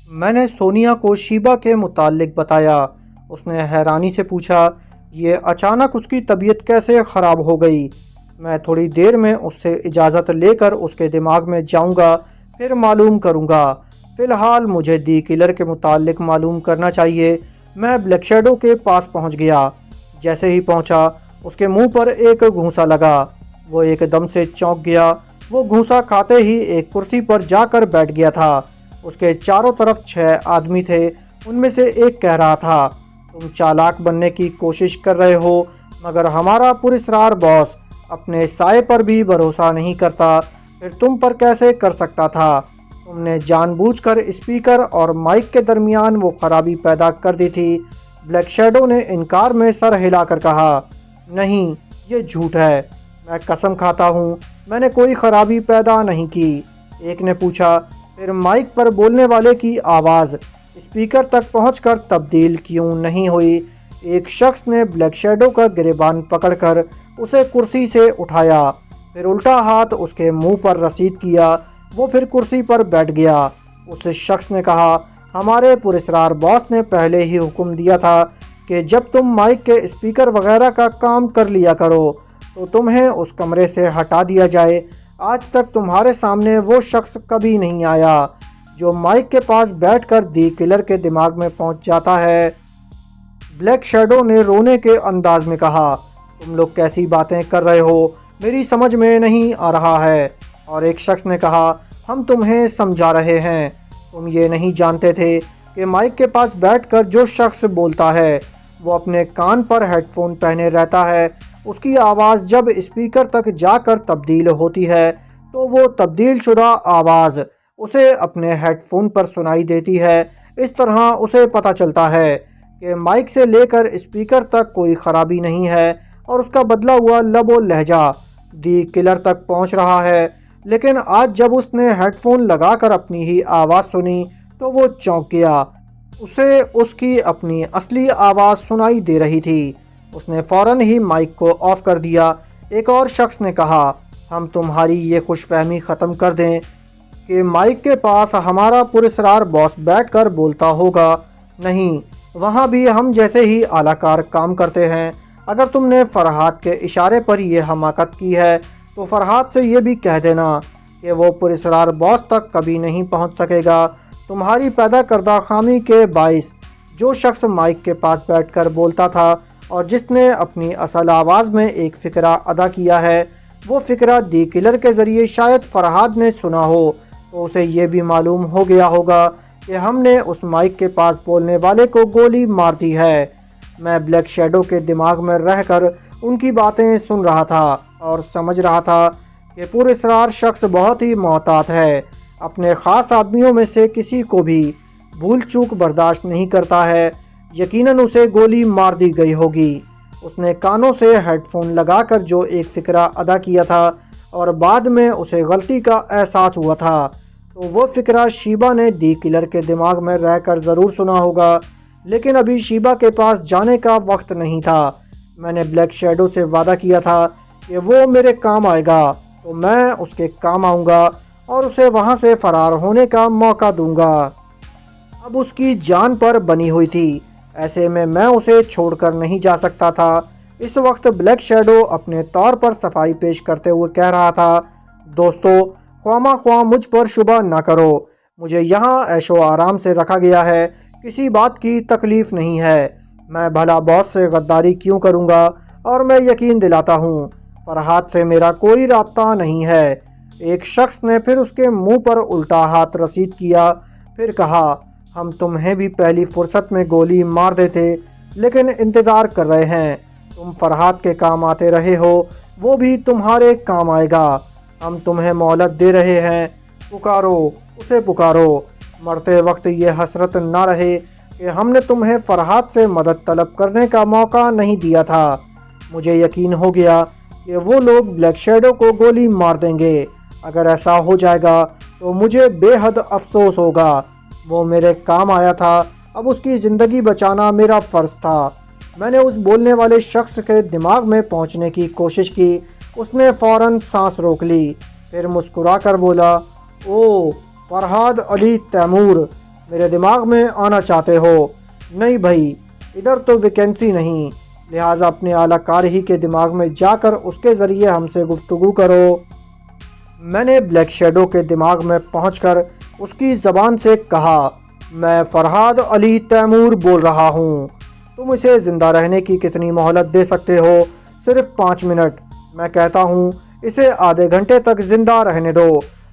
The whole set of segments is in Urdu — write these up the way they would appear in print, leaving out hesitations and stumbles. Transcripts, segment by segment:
میں نے سونیا کو شیبا کے متعلق بتایا۔ اس نے حیرانی سے پوچھا، یہ اچانک اس کی طبیعت کیسے خراب ہو گئی؟ میں تھوڑی دیر میں اس سے اجازت لے کر اس کے دماغ میں جاؤں گا، پھر معلوم کروں گا۔ فی الحال مجھے دی کلر کے متعلق معلوم کرنا چاہیے۔ میں بلیک شیڈو کے پاس پہنچ گیا۔ جیسے ہی پہنچا اس کے منہ پر ایک گھونسا لگا۔ وہ ایک دم سے چونک گیا۔ وہ گھونسا کھاتے ہی ایک کرسی پر جا کر بیٹھ گیا تھا۔ اس کے چاروں طرف 6 آدمی تھے۔ ان میں سے ایک کہہ رہا تھا، تم چالاک بننے کی کوشش کر رہے ہو، مگر ہمارا پراسرار باس اپنے سائے پر بھی بھروسہ نہیں کرتا، پھر تم پر کیسے کر سکتا تھا؟ تم نے جان بوجھ کر اسپیکر اور مائک کے درمیان وہ خرابی پیدا کر دی تھی۔ بلیک شیڈو نے انکار میں سر ہلا کر کہا، نہیں، یہ جھوٹ ہے، میں قسم کھاتا ہوں میں نے کوئی خرابی پیدا نہیں کی۔ ایک نے پوچھا، پھر مائک پر بولنے والے کی آواز اسپیکر تک پہنچ کر تبدیل کیوں نہیں ہوئی؟ ایک شخص نے بلیک شیڈو کا گریبان پکڑ کر اسے کرسی سے اٹھایا، پھر الٹا ہاتھ اس کے منہ پر رسید کیا۔ وہ پھر کرسی پر بیٹھ گیا۔ اس شخص نے کہا، ہمارے پراسرار باس نے پہلے ہی حکم دیا تھا کہ جب تم مائک کے اسپیکر وغیرہ کا کام کر لیا کرو تو تمہیں اس کمرے سے ہٹا دیا جائے۔ آج تک تمہارے سامنے وہ شخص کبھی نہیں آیا جو مائک کے پاس بیٹھ کر دی کلر کے دماغ میں پہنچ جاتا ہے۔ بلیک شیڈو نے رونے کے انداز میں کہا، تم لوگ کیسی باتیں کر رہے ہو، میری سمجھ میں نہیں آ رہا ہے۔ اور ایک شخص نے کہا، ہم تمہیں سمجھا رہے ہیں، تم یہ نہیں جانتے تھے کہ مائک کے پاس بیٹھ کر جو شخص بولتا ہے وہ اپنے کان پر ہیڈ فون پہنے رہتا ہے۔ اس کی آواز جب اسپیکر تک جا کر تبدیل ہوتی ہے تو وہ تبدیل شدہ آواز اسے اپنے ہیڈ فون پر سنائی دیتی ہے۔ اس طرح اسے پتہ چلتا ہے کہ مائک سے لے کر اسپیکر تک کوئی خرابی نہیں ہے اور اس کا بدلا ہوا لب و لہجہ دی کلر تک پہنچ رہا ہے۔ لیکن آج جب اس نے ہیڈ فون لگا کر اپنی ہی آواز سنی تو وہ چونک گیا۔ اسے اس کی اپنی اصلی آواز سنائی دے رہی تھی۔ اس نے فوراً ہی مائک کو آف کر دیا۔ ایک اور شخص نے کہا، ہم تمہاری یہ خوش فہمی ختم کر دیں کہ مائک کے پاس ہمارا پراسرار باس بیٹھ کر بولتا ہوگا۔ نہیں، وہاں بھی ہم جیسے ہی اعلیٰ کار کام کرتے ہیں۔ اگر تم نے فرحات کے اشارے پر یہ حماقت کی ہے تو فرحات سے یہ بھی کہہ دینا کہ وہ پراسرار باس تک کبھی نہیں پہنچ سکے گا۔ تمہاری پیدا کردہ خامی کے باعث جو شخص مائک کے پاس بیٹھ کر بولتا تھا اور جس نے اپنی اصل آواز میں ایک فقرہ ادا کیا ہے، وہ فقرہ دی کلر کے ذریعے شاید فرحات نے سنا ہو تو اسے یہ بھی معلوم ہو گیا ہوگا کہ ہم نے اس مائک کے پاس بولنے والے کو گولی مار دی ہے۔ میں بلیک شیڈو کے دماغ میں رہ کر ان کی باتیں سن رہا تھا اور سمجھ رہا تھا کہ پراسرار شخص بہت ہی محتاط ہے، اپنے خاص آدمیوں میں سے کسی کو بھی بھول چوک برداشت نہیں کرتا ہے۔ یقیناً اسے گولی مار دی گئی ہوگی۔ اس نے کانوں سے ہیڈ فون لگا کر جو ایک فقرہ ادا کیا تھا اور بعد میں اسے غلطی کا احساس ہوا تھا تو وہ فقرہ شیبا نے دی کلر کے دماغ میں رہ کر ضرور سنا ہوگا، لیکن ابھی شیبا کے پاس جانے کا وقت نہیں تھا۔ میں نے بلیک شیڈو سے وعدہ کیا تھا کہ وہ میرے کام آئے گا تو میں اس کے کام آؤں گا اور اسے وہاں سے فرار ہونے کا موقع دوں گا۔ اب اس کی جان پر بنی ہوئی تھی، ایسے میں اسے چھوڑ کر نہیں جا سکتا تھا۔ اس وقت بلیک شیڈو اپنے طور پر صفائی پیش کرتے ہوئے کہہ رہا تھا، دوستو، خواہ خواہ مجھ پر شبہ نہ کرو، مجھے یہاں عیش و آرام سے رکھا گیا ہے، کسی بات کی تکلیف نہیں ہے۔ میں بھلا باس سے غداری کیوں کروں گا؟ اور میں یقین دلاتا ہوں فرحات سے میرا کوئی رابطہ نہیں ہے۔ ایک شخص نے پھر اس کے منہ پر الٹا ہاتھ رسید کیا، پھر کہا، ہم تمہیں بھی پہلی فرصت میں گولی مار دیتے، لیکن انتظار کر رہے ہیں، تم فرحات کے کام آتے رہے ہو، وہ بھی تمہارے کام آئے گا۔ ہم تمہیں مہلت دے رہے ہیں، پکارو اسے پکارو۔ مرتے وقت یہ حسرت نہ رہے کہ ہم نے تمہیں فرحات سے مدد طلب کرنے کا موقع نہیں دیا تھا۔ مجھے یقین ہو گیا کہ وہ لوگ بلیک شیڈو کو گولی مار دیں گے۔ اگر ایسا ہو جائے گا تو مجھے بے حد افسوس ہوگا۔ وہ میرے کام آیا تھا، اب اس کی زندگی بچانا میرا فرض تھا۔ میں نے اس بولنے والے شخص کے دماغ میں پہنچنے کی کوشش کی۔ اس نے فوراً سانس روک لی، پھر مسکرا کر بولا، او فرحاد علی تیمور، میرے دماغ میں آنا چاہتے ہو؟ نہیں بھائی، ادھر تو ویکینسی نہیں، لہٰذا اپنے اعلیٰ کار ہی کے دماغ میں جا کر اس کے ذریعے ہم سے گفتگو کرو۔ میں نے بلیک شیڈو کے دماغ میں پہنچ کر اس کی زبان سے کہا، میں فرحاد علی تیمور بول رہا ہوں۔ تم اسے زندہ رہنے کی کتنی مہلت دے سکتے ہو؟ صرف 5 منٹ۔ میں کہتا ہوں اسے آدھے گھنٹے تک زندہ رہنے دو۔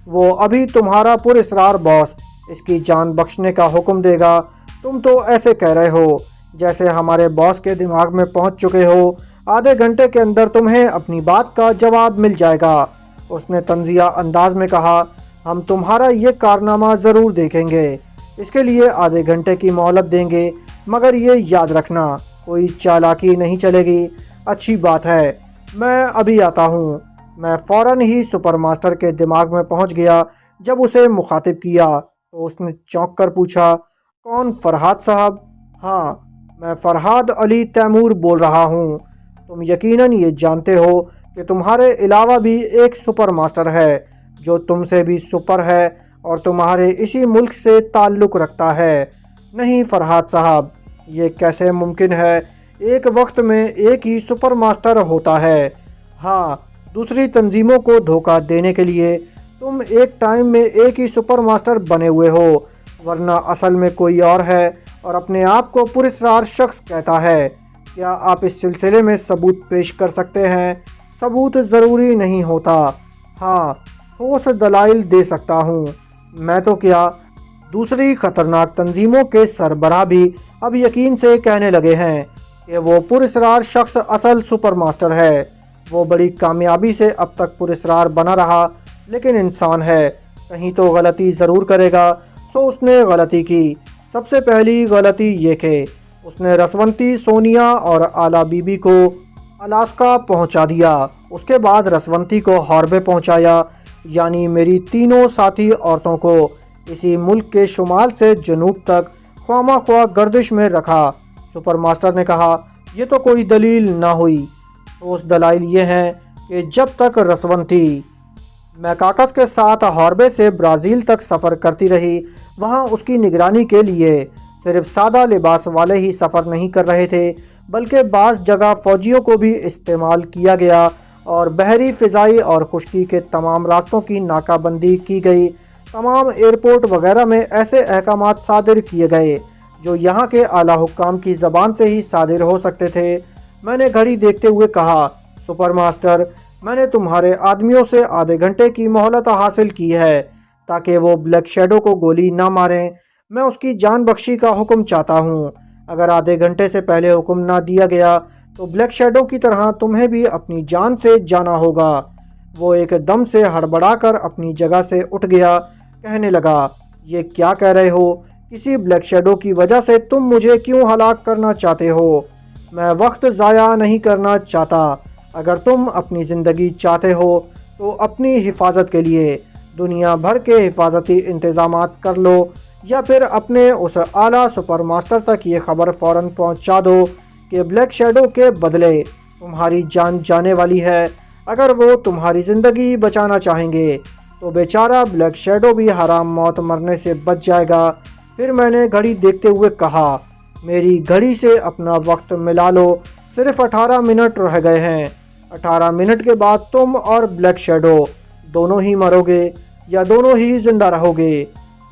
وہ ابھی تمہارا پراسرار باس اس کی جان بخشنے کا حکم دے گا۔ تم تو ایسے کہہ رہے ہو جیسے ہمارے باس کے دماغ میں پہنچ چکے ہو۔ آدھے گھنٹے کے اندر تمہیں اپنی بات کا جواب مل جائے گا۔ اس نے طنزیہ انداز میں کہا، ہم تمہارا یہ کارنامہ ضرور دیکھیں گے، اس کے لیے آدھے گھنٹے کی مہلت دیں گے، مگر یہ یاد رکھنا کوئی چالاکی نہیں چلے گی۔ اچھی بات ہے، میں ابھی آتا ہوں۔ میں فوراً ہی سپر ماسٹر کے دماغ میں پہنچ گیا۔ جب اسے مخاطب کیا تو اس نے چونک کر پوچھا، کون؟ فرحاد صاحب؟ ہاں، میں فرحاد علی تیمور بول رہا ہوں۔ تم یقیناً یہ جانتے ہو کہ تمہارے علاوہ بھی ایک سپر ماسٹر ہے جو تم سے بھی سپر ہے اور تمہارے اسی ملک سے تعلق رکھتا ہے۔ نہیں فرحاد صاحب، یہ کیسے ممکن ہے؟ ایک وقت میں ایک ہی سپر ماسٹر ہوتا ہے۔ ہاں، دوسری تنظیموں کو دھوکہ دینے کے لیے تم ایک ٹائم میں ایک ہی سپر ماسٹر بنے ہوئے ہو، ورنہ اصل میں کوئی اور ہے اور اپنے آپ کو پراسرار شخص کہتا ہے۔ کیا آپ اس سلسلے میں ثبوت پیش کر سکتے ہیں؟ ثبوت ضروری نہیں ہوتا، ہاں ٹھوس دلائل دے سکتا ہوں۔ میں تو کیا، دوسری خطرناک تنظیموں کے سربراہ بھی اب یقین سے کہنے لگے ہیں کہ وہ پراسرار شخص اصل سپر ماسٹر ہے۔ وہ بڑی کامیابی سے اب تک پراسرار بنا رہا، لیکن انسان ہے، کہیں تو غلطی ضرور کرے گا۔ سو اس نے غلطی کی۔ سب سے پہلی غلطی یہ کہ اس نے رسونتی، سونیا اور آلا بی بی کو الاسکا پہنچا دیا۔ اس کے بعد رسونتی کو ہاربے پہنچایا، یعنی میری تینوں ساتھی عورتوں کو اسی ملک کے شمال سے جنوب تک خواہ خواہ گردش میں رکھا۔ سپر ماسٹر نے کہا، یہ تو کوئی دلیل نہ ہوئی۔ ٹھوس دلائل یہ ہیں کہ جب تک رسونتی میکاکس کے ساتھ ہاربے سے برازیل تک سفر کرتی رہی، وہاں اس کی نگرانی کے لیے صرف سادہ لباس والے ہی سفر نہیں کر رہے تھے، بلکہ بعض جگہ فوجیوں کو بھی استعمال کیا گیا اور بحری، فضائی اور خشکی کے تمام راستوں کی ناکہ بندی کی گئی۔ تمام ایئرپورٹ وغیرہ میں ایسے احکامات صادر کیے گئے جو یہاں کے اعلیٰ حکام کی زبان سے ہی صادر ہو سکتے تھے۔ میں نے گھڑی دیکھتے ہوئے کہا، سپر ماسٹر، میں نے تمہارے آدمیوں سے آدھے گھنٹے کی مہلت حاصل کی ہے تاکہ وہ بلیک شیڈو کو گولی نہ ماریں۔ میں اس کی جان بخشی کا حکم چاہتا ہوں۔ اگر آدھے گھنٹے سے پہلے حکم نہ دیا گیا تو بلیک شیڈو کی طرح تمہیں بھی اپنی جان سے جانا ہوگا۔ وہ ایک دم سے ہڑبڑا کر اپنی جگہ سے اٹھ گیا، کہنے لگا، یہ کیا کہہ رہے ہو؟ کسی بلیک شیڈو کی وجہ سے تم مجھے کیوں ہلاک کرنا چاہتے ہو؟ میں وقت ضائع نہیں کرنا چاہتا۔ اگر تم اپنی زندگی چاہتے ہو تو اپنی حفاظت کے لیے دنیا بھر کے حفاظتی انتظامات کر لو، یا پھر اپنے اس اعلیٰ سپر ماسٹر تک یہ خبر فوراً پہنچا دو کہ بلیک شیڈو کے بدلے تمہاری جان جانے والی ہے۔ اگر وہ تمہاری زندگی بچانا چاہیں گے تو بیچارہ بلیک شیڈو بھی حرام موت مرنے سے بچ جائے گا۔ پھر میں نے گھڑی دیکھتے ہوئے کہا، میری گھڑی سے اپنا وقت ملا لو، صرف 18 منٹ رہ گئے ہیں۔ 18 منٹ کے بعد تم اور بلیک شیڈو دونوں ہی مرو گے یا دونوں ہی زندہ رہو گے۔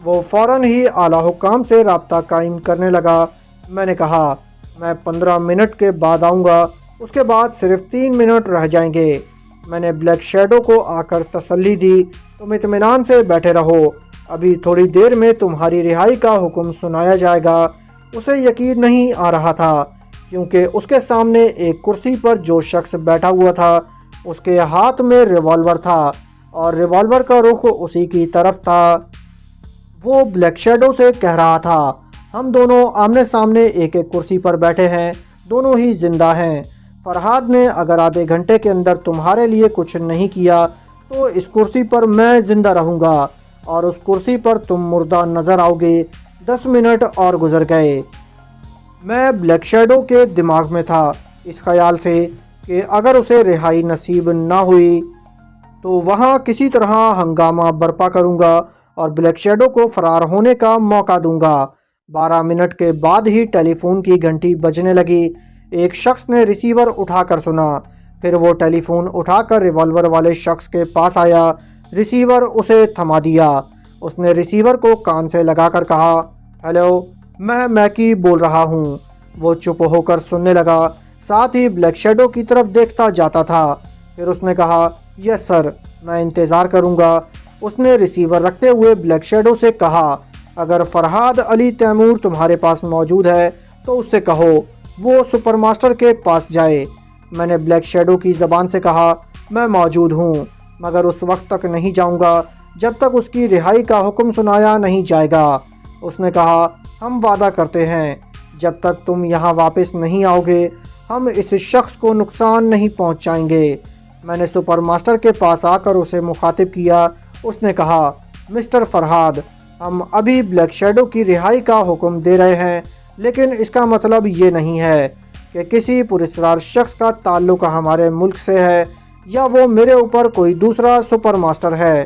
وہ فوراً ہی اعلیٰ حکام سے رابطہ قائم کرنے لگا۔ میں نے کہا، میں 15 منٹ کے بعد آؤں گا، اس کے بعد صرف 3 منٹ رہ جائیں گے۔ میں نے بلیک شیڈو کو آ کر تسلی دی، تم اطمینان سے بیٹھے رہو، ابھی تھوڑی دیر میں تمہاری رہائی کا حکم سنایا جائے گا۔ اسے یقین نہیں آ رہا تھا کیونکہ اس کے سامنے ایک کرسی پر جو شخص بیٹھا ہوا تھا اس کے ہاتھ میں ریوالور تھا اور ریوالور کا رخ اسی کی طرف تھا۔ وہ بلیک شیڈو سے کہہ رہا تھا، ہم دونوں آمنے سامنے ایک ایک کرسی پر بیٹھے ہیں، دونوں ہی زندہ ہیں۔ فرحاد نے اگر آدھے گھنٹے کے اندر تمہارے لیے کچھ نہیں کیا تو اس کرسی پر میں زندہ رہوں گا اور اس کرسی پر تم مردہ نظر آؤ گے۔ 10 منٹ اور گزر گئے۔ میں بلیک شیڈو کے دماغ میں تھا اس خیال سے کہ اگر اسے رہائی نصیب نہ ہوئی تو وہاں کسی طرح ہنگامہ برپا کروں گا اور بلیک شیڈو کو فرار ہونے کا موقع دوں گا۔ 12 منٹ کے بعد ہی ٹیلی فون کی گھنٹی بجنے لگی۔ ایک شخص نے ریسیور اٹھا کر سنا، پھر وہ ٹیلی فون اٹھا کر ریوالور والے شخص کے پاس آیا۔ ریسیور اسے تھما دیا۔ اس نے ریسیور کو کان سے لگا کر کہا، ہیلو، میں میکی بول رہا ہوں۔ وہ چپ ہو کر سننے لگا، ساتھ ہی بلیک شیڈو کی طرف دیکھتا جاتا تھا۔ پھر اس نے کہا، یس سر، میں انتظار کروں گا۔ اس نے ریسیور رکھتے ہوئے بلیک شیڈو سے کہا، اگر فرحاد علی تیمور تمہارے پاس موجود ہے تو اس سے کہو وہ سپر ماسٹر کے پاس جائے۔ میں نے بلیک شیڈو کی زبان سے کہا، میں موجود ہوں، مگر اس وقت تک نہیں جاؤں گا جب تک اس کی رہائی کا حکم سنایا نہیں جائے گا۔ اس نے کہا، ہم وعدہ کرتے ہیں جب تک تم یہاں واپس نہیں آؤ گے ہم اس شخص کو نقصان نہیں پہنچائیں گے۔ میں نے سپر ماسٹر کے پاس آ کر اسے مخاطب کیا۔ اس نے کہا، مسٹر فرحاد، ہم ابھی بلیک شیڈو کی رہائی کا حکم دے رہے ہیں، لیکن اس کا مطلب یہ نہیں ہے کہ کسی پراسرار شخص کا تعلق ہمارے ملک سے ہے یا وہ میرے اوپر کوئی دوسرا سپر ماسٹر ہے۔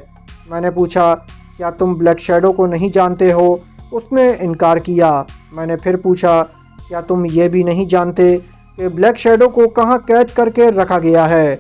میں نے پوچھا، کیا تم بلیک شیڈو کو نہیں جانتے ہو؟ اس نے انکار کیا۔ میں نے پھر پوچھا، کیا تم یہ بھی نہیں جانتے کہ بلیک شیڈو کو کہاں قید کر کے رکھا گیا ہے؟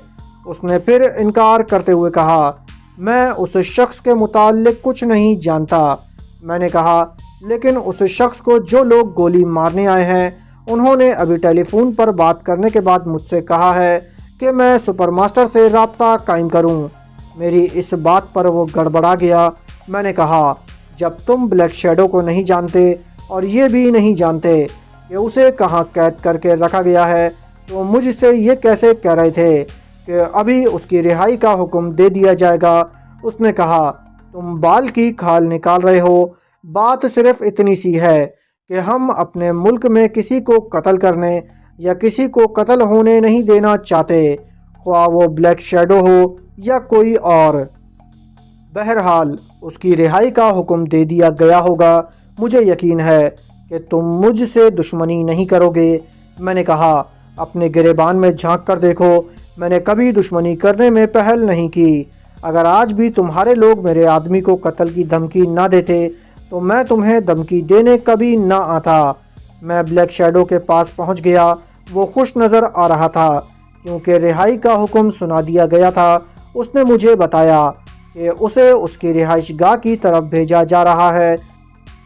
اس نے پھر انکار کرتے ہوئے کہا، میں اس شخص کے متعلق کچھ نہیں جانتا۔ میں نے کہا، لیکن اس شخص کو جو لوگ گولی مارنے آئے ہیں انہوں نے ابھی ٹیلی فون پر بات کرنے کے بعد مجھ سے کہا ہے کہ میں سپر ماسٹر سے رابطہ قائم کروں۔ میری اس بات پر وہ گڑبڑا گیا۔ میں نے کہا، جب تم بلیک شیڈو کو نہیں جانتے اور یہ بھی نہیں جانتے کہ اسے کہاں قید کر کے رکھا گیا ہے تو مجھ سے یہ کیسے کہہ رہے تھے کہ ابھی اس کی رہائی کا حکم دے دیا جائے گا؟ اس نے کہا، تم بال کی کھال نکال رہے ہو۔ بات صرف اتنی سی ہے کہ ہم اپنے ملک میں کسی کو قتل کرنے یا کسی کو قتل ہونے نہیں دینا چاہتے، خواہ وہ بلیک شیڈو ہو یا کوئی اور۔ بہرحال اس کی رہائی کا حکم دے دیا گیا ہوگا۔ مجھے یقین ہے کہ تم مجھ سے دشمنی نہیں کرو گے۔ میں نے کہا، اپنے گریبان میں جھانک کر دیکھو، میں نے کبھی دشمنی کرنے میں پہل نہیں کی۔ اگر آج بھی تمہارے لوگ میرے آدمی کو قتل کی دھمکی نہ دیتے تو میں تمہیں دھمکی دینے کبھی نہ آتا۔ میں بلیک شیڈو کے پاس پہنچ گیا۔ وہ خوش نظر آ رہا تھا کیونکہ رہائی کا حکم سنا دیا گیا تھا۔ اس نے مجھے بتایا کہ اسے اس کی رہائش گاہ کی طرف بھیجا جا رہا ہے۔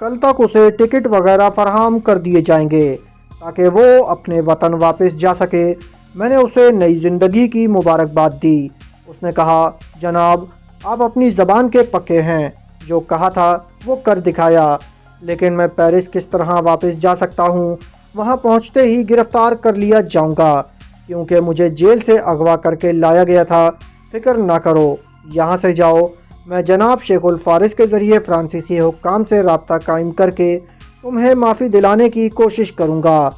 کل تک اسے ٹکٹ وغیرہ فراہم کر دیے جائیں گے تاکہ وہ اپنے وطن واپس جا سکے۔ میں نے اسے نئی زندگی کی مبارکباد دی۔ اس نے کہا، جناب، آپ اپنی زبان کے پکے ہیں، جو کہا تھا وہ کر دکھایا، لیکن میں پیرس کس طرح واپس جا سکتا ہوں؟ وہاں پہنچتے ہی گرفتار کر لیا جاؤں گا کیونکہ مجھے جیل سے اغوا کر کے لایا گیا تھا۔ فکر نہ کرو، یہاں سے جاؤ۔ میں جناب شیخ الفارس کے ذریعے فرانسیسی حکام سے رابطہ قائم کر کے تمہیں معافی دلانے کی کوشش کروں گا۔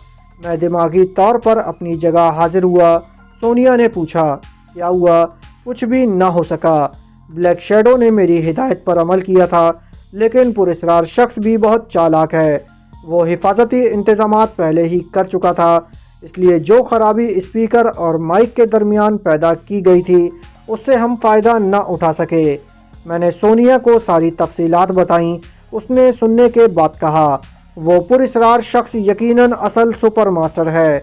میں دماغی طور پر اپنی جگہ حاضر ہوا۔ سونیا نے پوچھا، کیا ہوا؟ کچھ بھی نہ ہو سکا۔ بلیک شیڈو نے میری ہدایت پر عمل کیا تھا، لیکن پراسرار شخص بھی بہت چالاک ہے۔ وہ حفاظتی انتظامات پہلے ہی کر چکا تھا، اس لیے جو خرابی اسپیکر اور مائک کے درمیان پیدا کی گئی تھی اس سے ہم فائدہ نہ اٹھا سکے۔ میں نے سونیا کو ساری تفصیلات بتائیں۔ اس نے سننے کے بعد کہا، وہ پراسرار شخص یقیناً اصل سپر ماسٹر ہے۔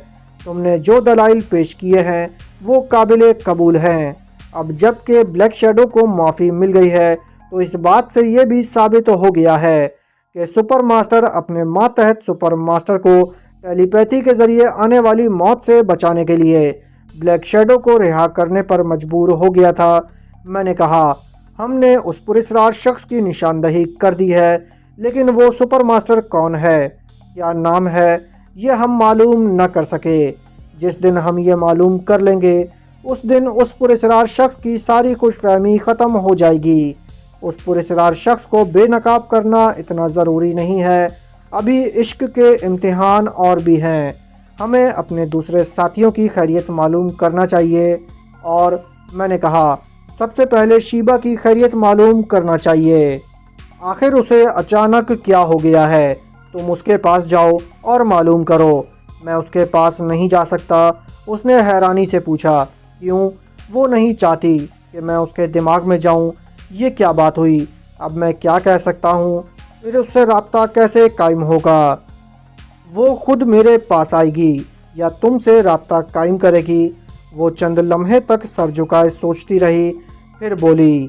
تم نے جو دلائل پیش کیے ہیں وہ قابل قبول ہیں۔ اب جب کہ بلیک شیڈو کو معافی مل گئی ہے تو اس بات سے یہ بھی ثابت ہو گیا ہے کہ سپر ماسٹر اپنے ماتحت سپر ماسٹر کو ٹیلی پیتھی کے ذریعے آنے والی موت سے بچانے کے لیے بلیک شیڈو کو رہا کرنے پر مجبور ہو گیا تھا۔ میں نے کہا، ہم نے اس پراسرار شخص کی نشاندہی کر دی ہے، لیکن وہ سپر ماسٹر کون ہے، کیا نام ہے، یہ ہم معلوم نہ کر سکے۔ جس دن ہم یہ معلوم کر لیں گے اس دن اس پراسرار شخص کی ساری خوش فہمی ختم ہو جائے گی۔ اس پراسرار شخص کو بے نقاب کرنا اتنا ضروری نہیں ہے، ابھی عشق کے امتحان اور بھی ہیں۔ ہمیں اپنے دوسرے ساتھیوں کی خیریت معلوم کرنا چاہیے، اور میں نے کہا، سب سے پہلے شیبہ کی خیریت معلوم کرنا چاہیے۔ آخر اسے اچانک کیا ہو گیا ہے؟ تم اس کے پاس جاؤ اور معلوم کرو۔ میں اس کے پاس نہیں جا سکتا۔ اس نے حیرانی سے پوچھا، کیوں؟ وہ نہیں چاہتی کہ میں اس کے دماغ میں جاؤں۔ یہ کیا بات ہوئی؟ اب میں کیا کہہ سکتا ہوں؟ پھر اس سے رابطہ کیسے قائم ہوگا؟ وہ خود میرے پاس آئے گی یا تم سے رابطہ قائم کرے گی؟ وہ چند لمحے تک سر جھکائے سوچتی رہی، پھر بولی،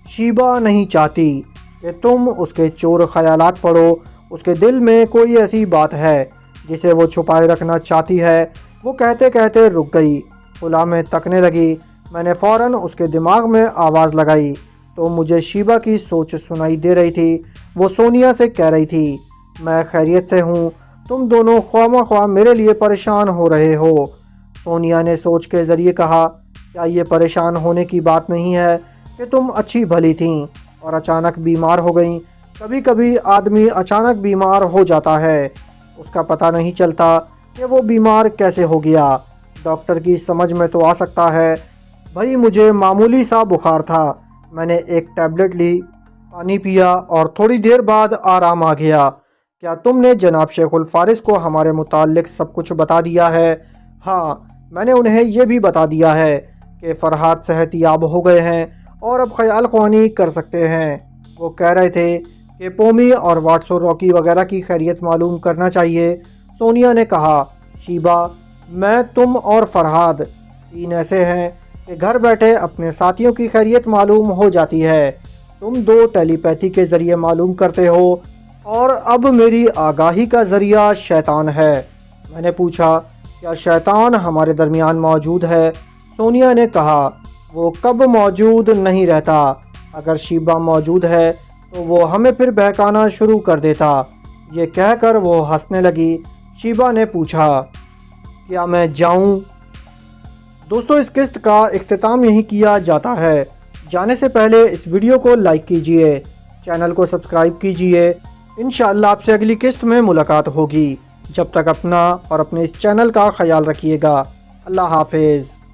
شیبا نہیں چاہتی کہ تم اس کے چور خیالات پڑھو۔ اس کے دل میں کوئی ایسی بات ہے جسے وہ چھپائے رکھنا چاہتی ہے۔ وہ کہتے کہتے رک گئی، کھلا میں تکنے لگی۔ میں نے فوراً اس کے دماغ میں آواز لگائی تو مجھے شیبا کی سوچ سنائی دے رہی تھی۔ وہ سونیا سے کہہ رہی تھی، میں خیریت سے ہوں، تم دونوں خواہ مخواہ میرے لیے پریشان ہو رہے ہو۔ سونیا نے سوچ کے ذریعے کہا، کیا یہ پریشان ہونے کی بات نہیں ہے کہ تم اچھی بھلی تھیں اور اچانک بیمار ہو گئیں؟ کبھی کبھی آدمی اچانک بیمار ہو جاتا ہے، اس کا پتہ نہیں چلتا کہ وہ بیمار کیسے ہو گیا۔ ڈاکٹر کی سمجھ میں تو آ سکتا ہے۔ بھائی مجھے معمولی سا بخار تھا، میں نے ایک ٹیبلٹ لی، پانی پیا اور تھوڑی دیر بعد آرام آ گیا۔ کیا تم نے جناب شیخ الفارس کو ہمارے متعلق سب کچھ بتا دیا ہے؟ ہاں، میں نے انہیں یہ بھی بتا دیا ہے کہ فرحاد صحت یاب ہو گئے ہیں اور اب خیال خوانی کر سکتے ہیں۔ وہ کہہ رہے تھے کہ پومی اور واٹسو راکی وغیرہ کی خیریت معلوم کرنا چاہیے۔ سونیا نے کہا، شیبا، میں، تم اور فرحاد تین ایسے ہیں کہ گھر بیٹھے اپنے ساتھیوں کی خیریت معلوم ہو جاتی ہے۔ تم دو ٹیلی پیتھی کے ذریعے معلوم کرتے ہو اور اب میری آگاہی کا ذریعہ شیطان ہے۔ میں نے پوچھا، کیا شیطان ہمارے درمیان موجود ہے؟ سونیا نے کہا، وہ کب موجود نہیں رہتا؟ اگر شیبا موجود ہے تو وہ ہمیں پھر بہکانا شروع کر دیتا۔ یہ کہہ کر وہ ہنسنے لگی۔ شیبا نے پوچھا، کیا میں جاؤں؟ دوستو، اس قسط کا اختتام یہیں کیا جاتا ہے۔ جانے سے پہلے اس ویڈیو کو لائک کیجئے، چینل کو سبسکرائب کیجئے۔ انشاءاللہ آپ سے اگلی قسط میں ملاقات ہوگی۔ جب تک اپنا اور اپنے اس چینل کا خیال رکھیے گا۔ اللہ حافظ۔